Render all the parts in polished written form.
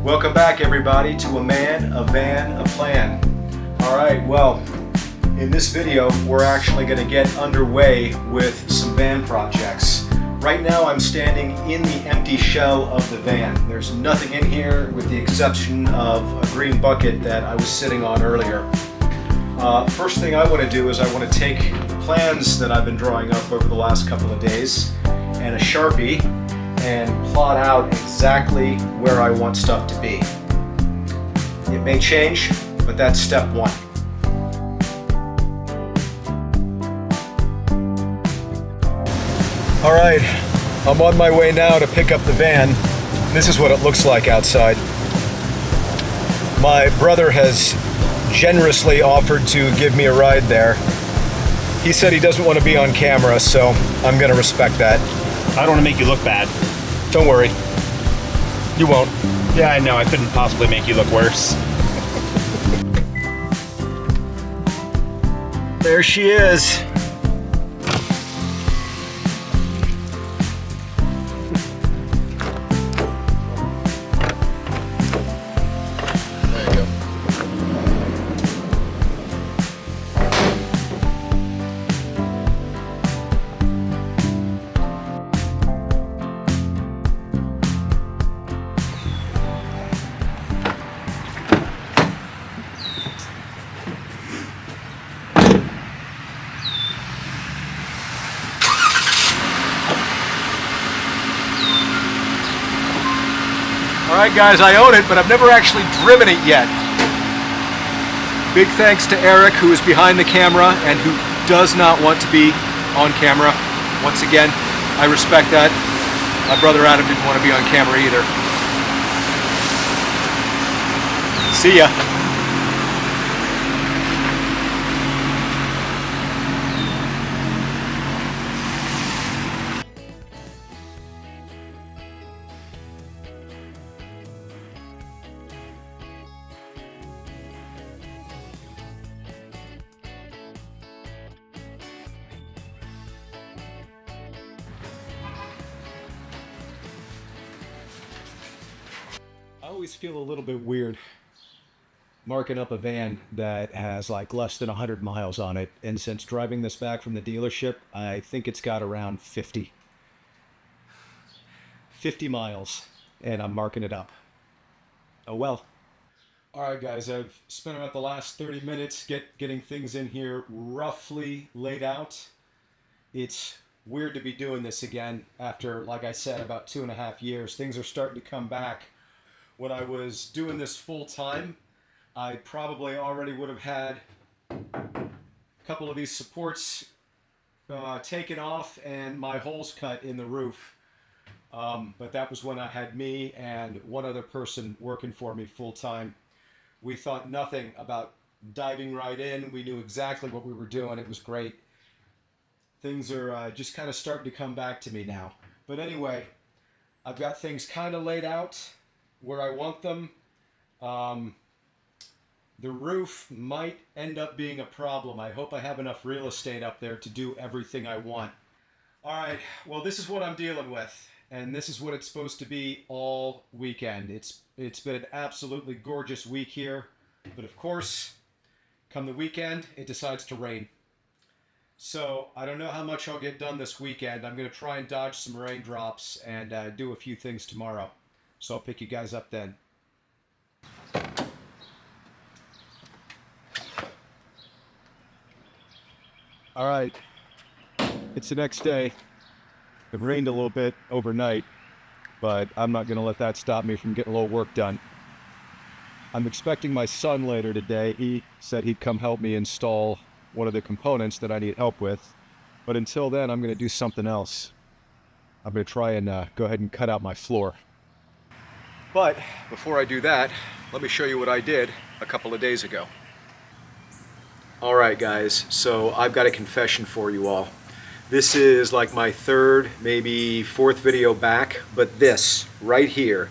Welcome back, everybody, to A Man, a Van, a Plan. Alright, well, in this video, we're actually going to get underway with some van projects. Right now, I'm standing in the empty shell of the van. There's nothing in here with the exception of a green bucket that I was sitting on earlier. First thing I want to do is I want to take the plans that I've been drawing up over the last couple of days and a Sharpie and plot out exactly where I want stuff to be. It may change, but that's step one. All right, I'm on my way now to pick up the van. This is what it looks like outside. My brother has generously offered to give me a ride there. He said he doesn't want to be on camera, so I'm going to respect that. I don't want to make you look bad. Don't worry. You won't. Yeah, I know. I couldn't possibly make you look worse. There she is. There you go. Alright guys, I own it, but I've never actually driven it yet. Big thanks to Eric, who is behind the camera and who does not want to be on camera. Once again, I respect that. My brother Adam didn't want to be on camera either. See ya. I always feel a little bit weird marking up a van that has like less than 100 miles on it, and since driving this back from the dealership, I think it's got around 50 miles, and I'm marking it up. Oh well. Alright guys, I've spent about the last 30 minutes getting things in here roughly laid out. It's weird to be doing this again after, like I said, about 2.5 years. Things are starting to come back. When I was doing this full time, I probably already would have had a couple of these supports taken off and my holes cut in the roof. But that was when I had me and one other person working for me full time. We thought nothing about diving right in. We knew exactly what we were doing. It was great. Things are just kind of starting to come back to me now. But anyway, I've got things kind of laid out where I want them. The roof might end up being a problem. I hope I have enough real estate up there to do everything I want. Alright, well this is what I'm dealing with, and this is what it's supposed to be all weekend. It's been an absolutely gorgeous week here, but of course, come the weekend, it decides to rain. So, I don't know how much I'll get done this weekend. I'm going to try and dodge some raindrops and do a few things tomorrow. So I'll pick you guys up then. All right, it's the next day. It rained a little bit overnight, but I'm not going to let that stop me from getting a little work done. I'm expecting my son later today. He said he'd come help me install one of the components that I need help with. But until then, I'm going to do something else. I'm going to try and go ahead and cut out my floor. But before I do that, let me show you what I did a couple of days ago. Alright guys, so I've got a confession for you all. This is like my third, maybe fourth video back, but this right here,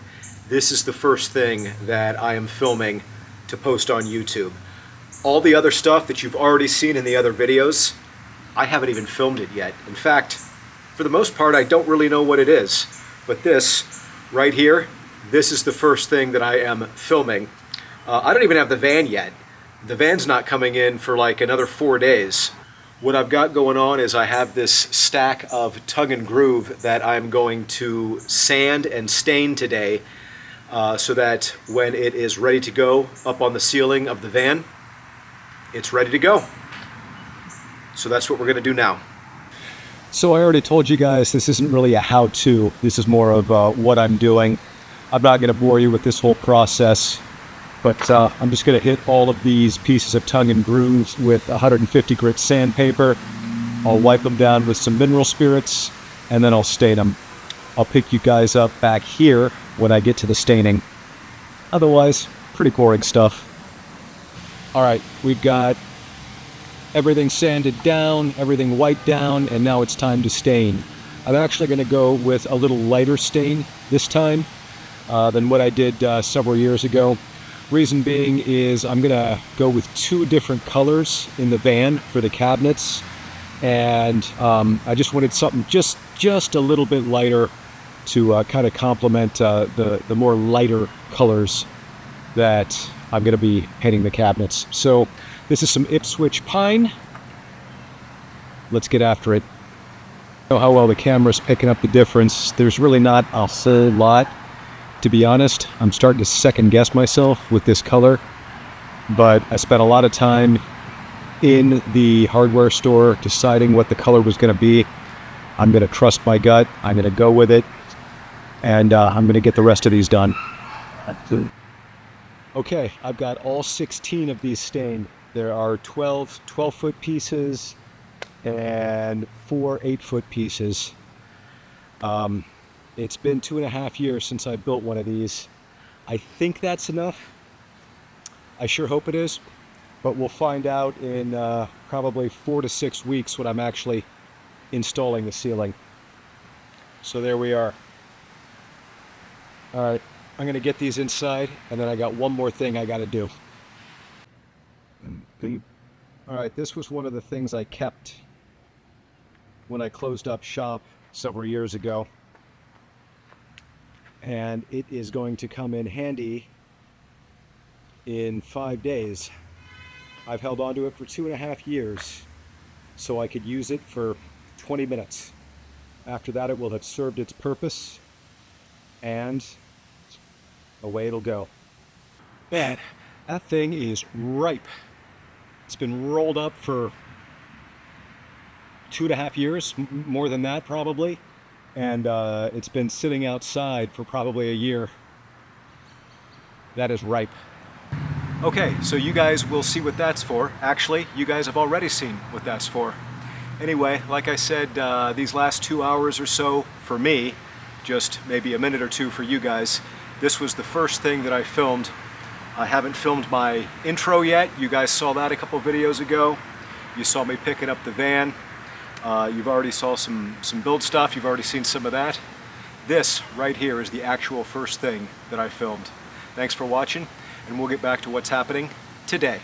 this is the first thing that I am filming to post on YouTube. All the other stuff that you've already seen in the other videos, I haven't even filmed it yet. In fact, for the most part, I don't really know what it is. But this right here, This is the first thing that I am filming. I don't even have the van yet. The van's not coming in for like another 4 days. What I've got going on is I have this stack of Tongue and Groove that I'm going to sand and stain today so that when it is ready to go up on the ceiling of the van, it's ready to go. So that's what we're going to do now. So I already told you guys this isn't really a how-to. This is more of what I'm doing. I'm not going to bore you with this whole process, but I'm just going to hit all of these pieces of Tongue and Grooves with 150 grit sandpaper. I'll wipe them down with some mineral spirits, and then I'll stain them. I'll pick you guys up back here when I get to the staining. Otherwise, pretty boring stuff. All right, we've got everything sanded down, everything wiped down, and now it's time to stain. I'm actually going to go with a little lighter stain this time than what I did several years ago. Reason being is I'm going to go with 2 different colors in the van for the cabinets, and I just wanted something just a little bit lighter to kind of complement the more lighter colors that I'm going to be painting the cabinets. So this is some Ipswich Pine. Let's get after it. I don't know how well the camera's picking up the difference. There's really not a whole lot, to be honest. I'm starting to second guess myself with this color, but I spent a lot of time in the hardware store deciding what the color was going to be. I'm going to trust my gut. I'm going to go with it, and I'm going to get the rest of these done. Okay, I've got all 16 of these stained. There are 12 12-foot pieces and 4 8-foot pieces. It's been 2.5 years since I built one of these. I think that's enough. I sure hope it is, but we'll find out in probably 4 to 6 weeks when I'm actually installing the ceiling. So there we are. All right, I'm gonna get these inside, and then I got one more thing I gotta do. All right, this was one of the things I kept when I closed up shop several years ago, and it is going to come in handy in 5 days. I've held on to it for 2.5 years, so I could use it for 20 minutes. After that, it will have served its purpose, and away it'll go. Man, that thing is ripe. It's been rolled up for 2.5 years, more than that probably, and it's been sitting outside for probably a year. That is ripe. Okay, so you guys will see what that's for. Actually, you guys have already seen what that's for. Anyway, like I said, these last 2 hours or so for me, just maybe a minute or two for you guys, this was the first thing that I filmed. I haven't filmed my intro yet. You guys saw that a couple videos ago. You saw me picking up the van. You've already saw some build stuff. You've already seen some of that. This right here is the actual first thing that I filmed. Thanks for watching, and we'll get back to what's happening today.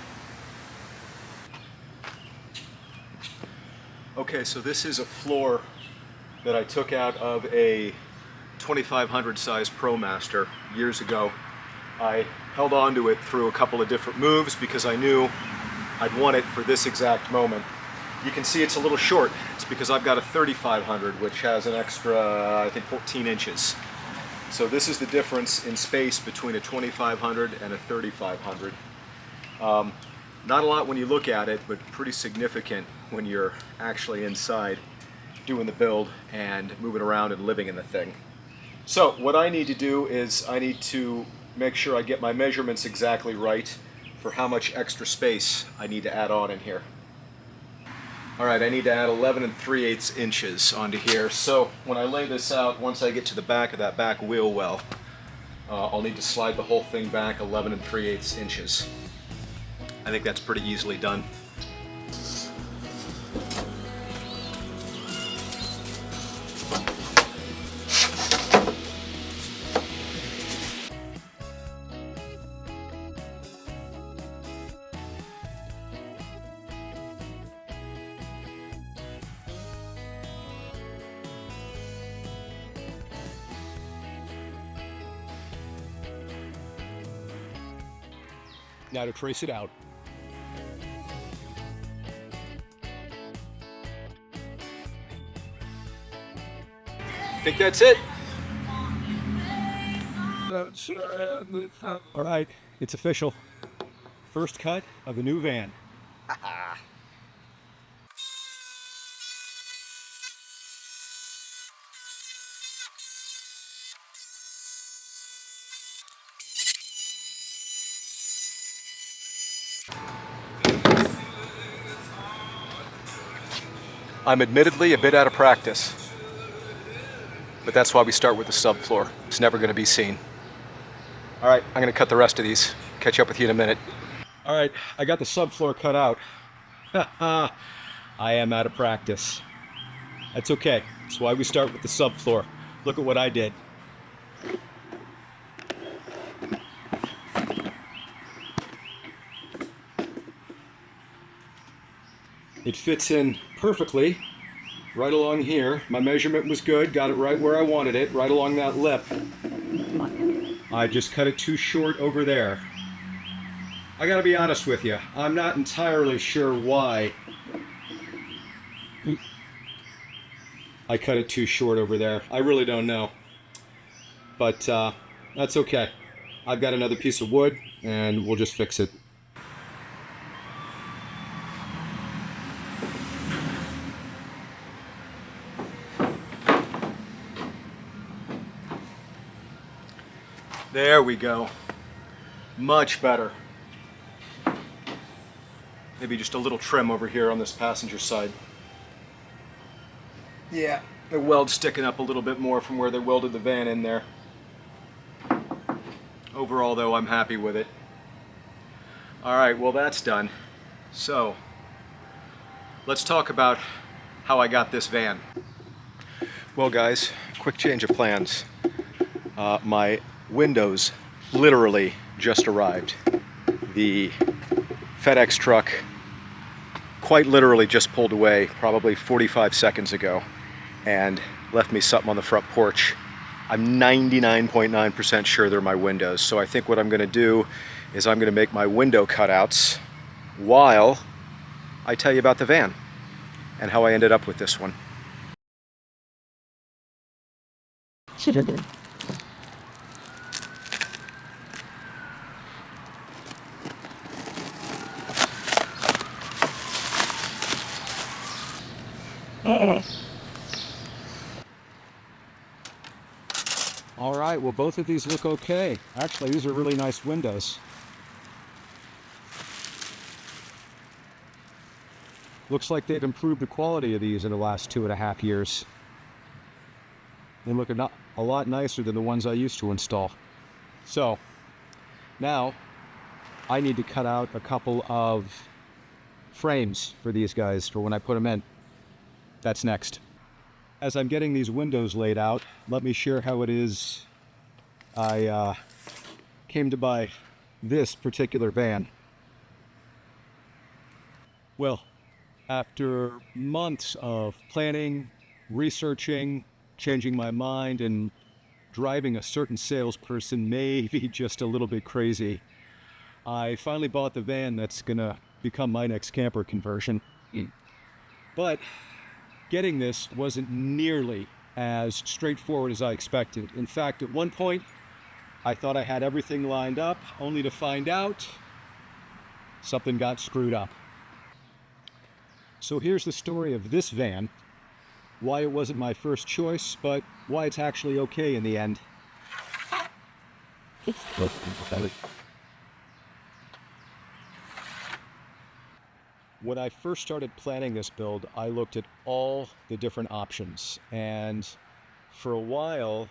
Okay, so this is a floor that I took out of a 2500 size ProMaster years ago. I held on to it through a couple of different moves because I knew I'd want it for this exact moment. You can see it's a little short. It's because I've got a 3500, which has an extra, I think, 14 inches. So this is the difference in space between a 2500 and a 3500. Not a lot when you look at it, but pretty significant when you're actually inside doing the build and moving around and living in the thing. So what I need to do is I need to make sure I get my measurements exactly right for how much extra space I need to add on in here. Alright, I need to add 11 3/8 inches onto here. So when I lay this out, once I get to the back of that back wheel well, I'll need to slide the whole thing back 11 3/8 inches. I think that's pretty easily done. Now to trace it out. Think that's it? All right, it's official. First cut of the new van. I'm admittedly a bit out of practice, but that's why we start with the subfloor. It's never going to be seen. All right, I'm going to cut the rest of these. Catch up with you in a minute. All right, I got the subfloor cut out. I am out of practice. That's okay. That's why we start with the subfloor. Look at what I did. It fits in perfectly right along here. My measurement was good, got it right where I wanted it, right along that lip. I just cut it too short over there. I gotta be honest with you, I'm not entirely sure why I cut it too short over there. I really don't know. But that's okay. I've got another piece of wood and we'll just fix it. There we go. Much better. Maybe just a little trim over here on this passenger side. Yeah, the weld's sticking up a little bit more from where they welded the van in there. Overall though, I'm happy with it. All right, well that's done. So, let's talk about how I got this van. Well guys, quick change of plans. My windows literally just arrived. The FedEx truck quite literally just pulled away probably 45 seconds ago and left me something on the front porch. I'm 99.9% sure they're my windows. So I think what I'm gonna do is I'm gonna make my window cutouts while I tell you about the van and how I ended up with this one. All right, well both of these look okay. Actually, these are really nice windows. Looks like they've improved the quality of these in the last 2.5 years. They look a lot nicer than the ones I used to install. So, now I need to cut out a couple of frames for these guys for when I put them in. That's next. As I'm getting these windows laid out, let me share how it is I came to buy this particular van. Well, after months of planning, researching, changing my mind, and driving a certain salesperson maybe just a little bit crazy, I finally bought the van that's gonna become my next camper conversion. But getting this wasn't nearly as straightforward as I expected. In fact, at one point, I thought I had everything lined up, only to find out something got screwed up. So here's the story of this van, why it wasn't my first choice, but why it's actually okay in the end. When I first started planning this build, I looked at all the different options, and for a while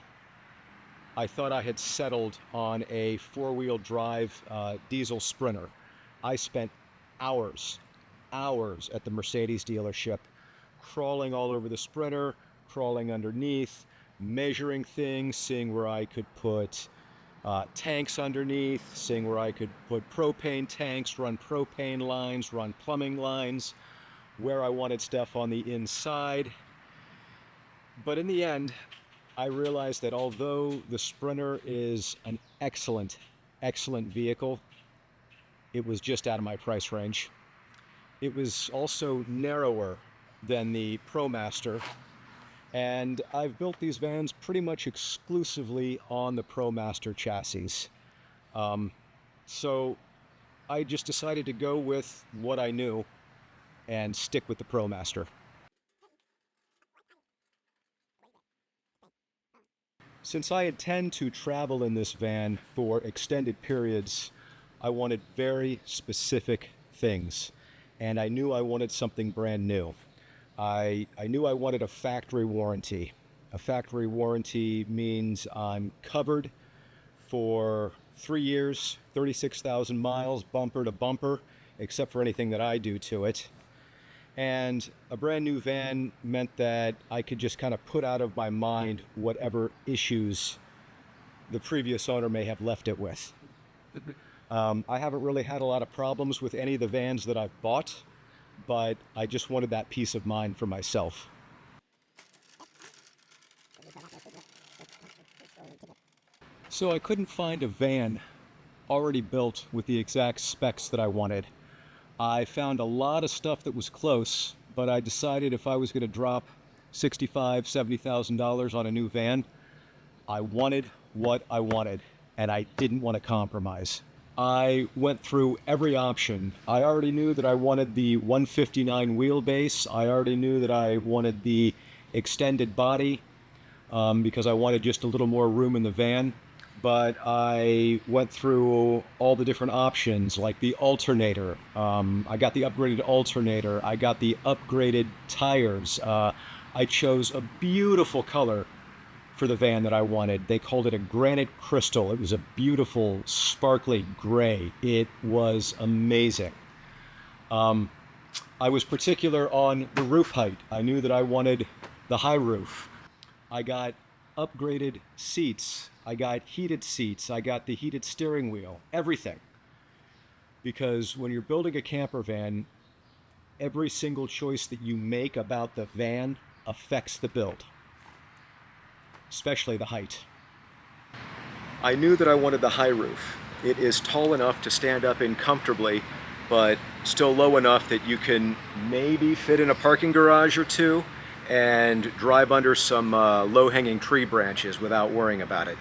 I thought I had settled on a four-wheel drive diesel Sprinter. I spent hours at the Mercedes dealership, crawling all over the Sprinter, crawling underneath, measuring things, seeing where I could put tanks underneath, seeing where I could put propane tanks, run propane lines, run plumbing lines, where I wanted stuff on the inside. But in the end, I realized that although the Sprinter is an excellent vehicle, it was just out of my price range. It was also narrower than the ProMaster, and I've built these vans pretty much exclusively on the ProMaster chassis. So I just decided to go with what I knew and stick with the ProMaster. Since I intend to travel in this van for extended periods, I wanted very specific things, and I knew I wanted something brand new. I knew I wanted a factory warranty. A factory warranty means I'm covered for 3 years, 36,000 miles, bumper to bumper, except for anything that I do to it. And a brand new van meant that I could just kind of put out of my mind whatever issues the previous owner may have left it with. I haven't really had a lot of problems with any of the vans that I've bought, but I just wanted that peace of mind for myself. So I couldn't find a van already built with the exact specs that I wanted. I found a lot of stuff that was close, but I decided if I was going to drop $65,000, $70,000 on a new van, I wanted what I wanted, and I didn't want to compromise. I went through every option. I already knew that I wanted the 159 wheelbase. I already knew that I wanted the extended body because I wanted just a little more room in the van. But I went through all the different options, like the alternator. I got the upgraded alternator. I got the upgraded tires. I chose a beautiful color for the van that I wanted. They called it a granite crystal. It was a beautiful, sparkly gray. It was amazing. I was particular on the roof height. I knew that I wanted the high roof. I got upgraded seats. I got heated seats. I got the heated steering wheel. Everything. Because when you're building a camper van, every single choice that you make about the van affects the build, especially the height. I knew that I wanted the high roof. It is tall enough to stand up in comfortably, but still low enough that you can maybe fit in a parking garage or two and drive under some low-hanging tree branches without worrying about it.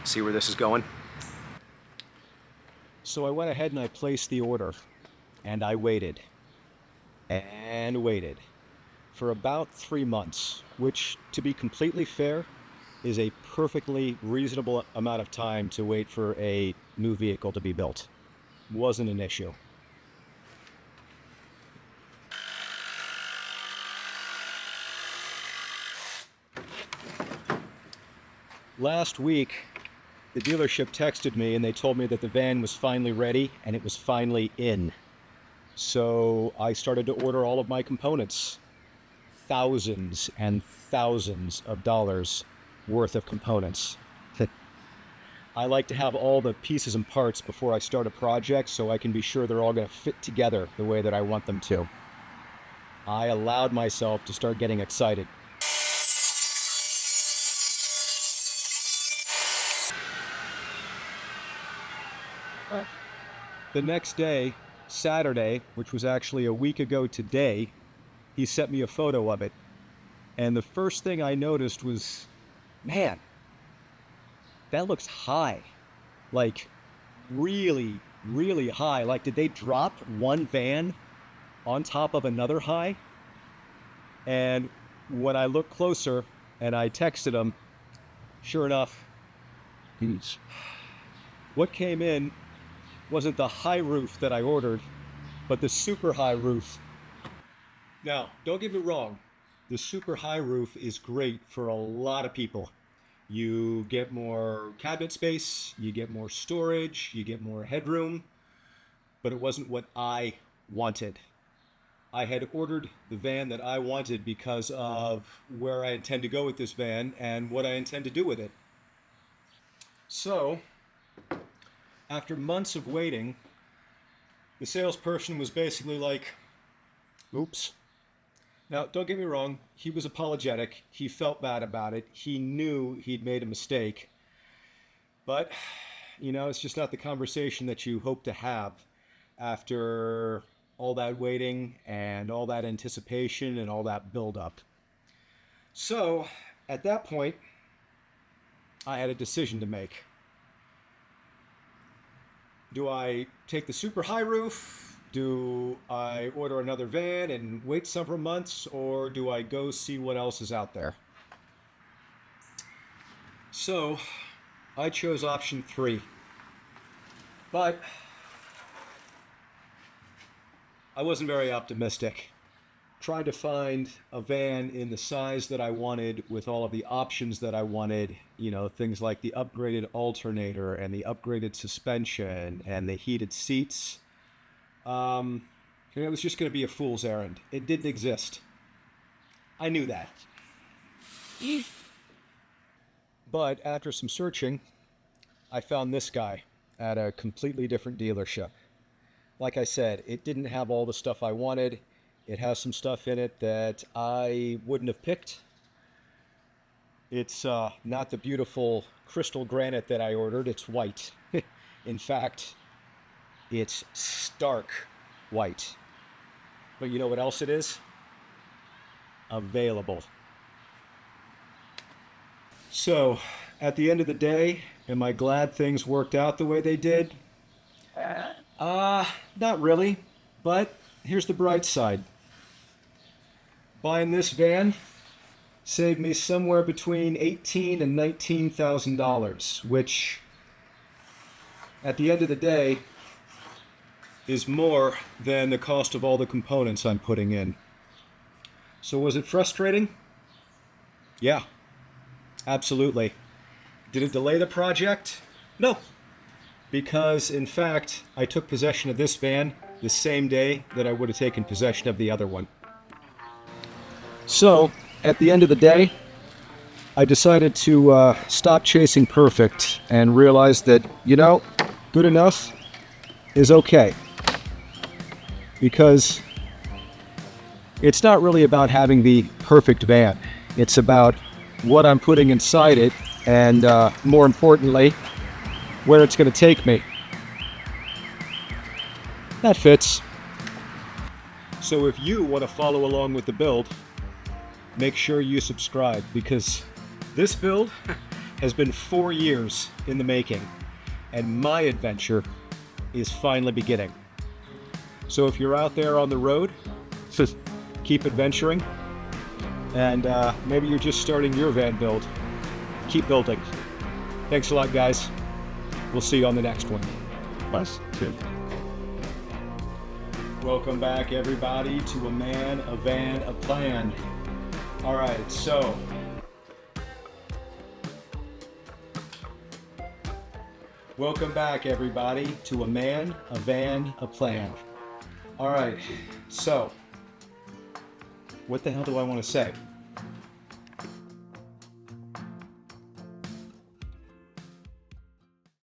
See where this is going? So I went ahead and I placed the order, and I waited and waited for about 3 months, which, to be completely fair, is a perfectly reasonable amount of time to wait for a new vehicle to be built. Wasn't an issue. Last week, the dealership texted me and they told me that the van was finally ready and it was finally in. So I started to order all of my components. Thousands and thousands of dollars worth of components. I like to have all the pieces and parts before I start a project so I can be sure they're all going to fit together the way that I want them to. I allowed myself to start getting excited. The next day, Saturday, which was actually a week ago today, he sent me a photo of it. And the first thing I noticed was, man, that looks high. Like, really, really high. Like, did they drop one van on top of another high? And when I looked closer and I texted him, sure enough, what came in wasn't the high roof that I ordered, but the super high roof. Now, don't get me wrong, the super high roof is great for a lot of people. You get more cabinet space, you get more storage, you get more headroom, but it wasn't what I wanted. I had ordered the van that I wanted because of where I intend to go with this van and what I intend to do with it. So, after months of waiting, the salesperson was basically like, oops. Now, don't get me wrong, he was apologetic. He felt bad about it. He knew he'd made a mistake. But You know, it's just not the conversation that you hope to have after all that waiting and all that anticipation and all that build-up. So, at that point, I had a decision to make. Do I take the super high roof? Do I order another van and wait several months? Or do I go see what else is out there? So, I chose option 3. But I wasn't very optimistic. Tried to find a van in the size that I wanted with all of the options that I wanted, you know, things like the upgraded alternator and the upgraded suspension and the heated seats. It was just going to be a fool's errand. It didn't exist. I knew that. But after some searching, I found this guy at a completely different dealership. Like I said, it didn't have all the stuff I wanted. It has some stuff in it that I wouldn't have picked. It's not the beautiful crystal granite that I ordered. It's white. In fact, it's stark white. But you know what else it is? Available. So, at the end of the day, am I glad things worked out the way they did? Not really. But here's the bright side. Buying this van saved me somewhere between $18,000 and $19,000, which, at the end of the day, is more than the cost of all the components I'm putting in. So was it frustrating? Yeah, absolutely. Did it delay the project? No, because in fact, I took possession of this van the same day that I would have taken possession of the other one. So, at the end of the day, I decided to stop chasing perfect and realize that, you know, good enough is okay. Because it's not really about having the perfect van. It's about what I'm putting inside it and, more importantly, where it's going to take me. That fits. So if you want to follow along with the build, make sure you subscribe, because this build has been 4 years in the making, and my adventure is finally beginning. So if you're out there on the road, keep adventuring, and maybe you're just starting your van build, keep building. Thanks a lot, guys. We'll see you on the next one. Bye. Welcome back, everybody, to A Man, a Van, a Plan. All right, so welcome back, everybody, to A Man, a Van, a Plan. All right, so what the hell do I want to say?